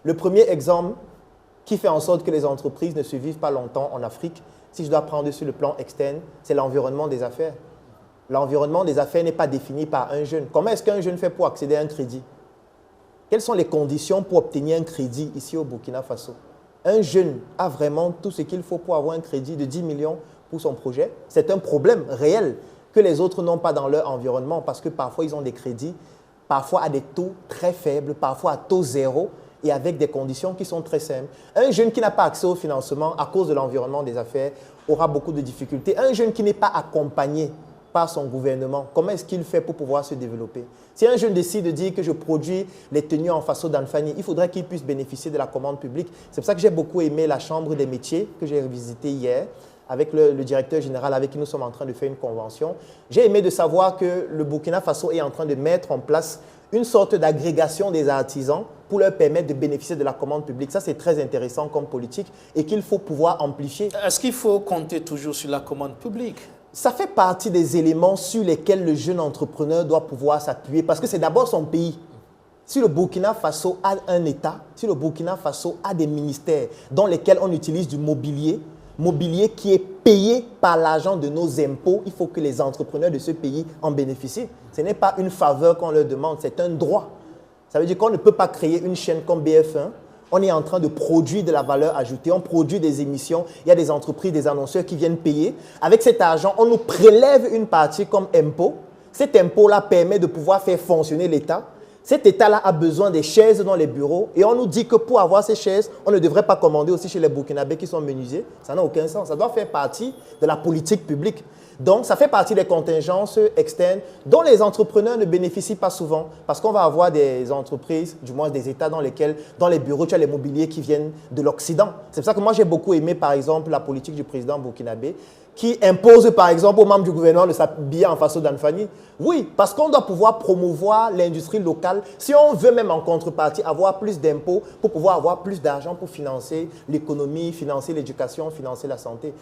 Le premier exemple qui fait en sorte que les entreprises ne survivent pas longtemps en Afrique, si je dois prendre sur le plan externe, c'est l'environnement des affaires. L'environnement des affaires n'est pas défini par un jeune. Comment est-ce qu'un jeune fait pour accéder à un crédit? Quelles sont les conditions pour obtenir un crédit ici au Burkina Faso? Un jeune a vraiment tout ce qu'il faut pour avoir un crédit de 10 millions pour son projet. C'est un problème réel que les autres n'ont pas dans leur environnement parce que parfois ils ont des crédits, parfois à des taux très faibles, parfois à taux zéro et avec des conditions qui sont très simples. Un jeune qui n'a pas accès au financement à cause de l'environnement des affaires aura beaucoup de difficultés. Un jeune qui n'est pas accompagné par son gouvernement, comment est-ce qu'il fait pour pouvoir se développer? Si un jeune décide de dire que je produis les tenues en faso d'Anfani, il faudrait qu'il puisse bénéficier de la commande publique. C'est pour ça que j'ai beaucoup aimé la Chambre des métiers que j'ai visitée hier avec le directeur général avec qui nous sommes en train de faire une convention. J'ai aimé de savoir que le Burkina Faso est en train de mettre en place une sorte d'agrégation des artisans pour leur permettre de bénéficier de la commande publique. Ça, c'est très intéressant comme politique et qu'il faut pouvoir amplifier. Est-ce qu'il faut compter toujours sur la commande publique? Ça fait partie des éléments sur lesquels le jeune entrepreneur doit pouvoir s'appuyer parce que c'est d'abord son pays. Si le Burkina Faso a un État, si le Burkina Faso a des ministères dans lesquels on utilise du mobilier qui est payé par l'argent de nos impôts, il faut que les entrepreneurs de ce pays en bénéficient. Ce n'est pas une faveur qu'on leur demande, c'est un droit. Ça veut dire qu'on ne peut pas créer une chaîne comme BF1. On est en train de produire de la valeur ajoutée, on produit des émissions, il y a des entreprises, des annonceurs qui viennent payer. Avec cet argent, on nous prélève une partie comme impôt. Cet impôt-là permet de pouvoir faire fonctionner l'État. Cet État-là a besoin des chaises dans les bureaux et on nous dit que pour avoir ces chaises, on ne devrait pas commander aussi chez les Burkinabés qui sont menuisiers. Ça n'a aucun sens. Ça doit faire partie de la politique publique. Donc, ça fait partie des contingences externes dont les entrepreneurs ne bénéficient pas souvent parce qu'on va avoir des entreprises, du moins des États dans lesquels, dans les bureaux, tu as les mobiliers qui viennent de l'Occident. C'est pour ça que moi, j'ai beaucoup aimé, par exemple, la politique du président burkinabé qui impose, par exemple, aux membres du gouvernement de s'habiller en faso d'Anfani. Oui, parce qu'on doit pouvoir promouvoir l'industrie locale si on veut même en contrepartie avoir plus d'impôts pour pouvoir avoir plus d'argent pour financer l'économie, financer l'éducation, financer la santé.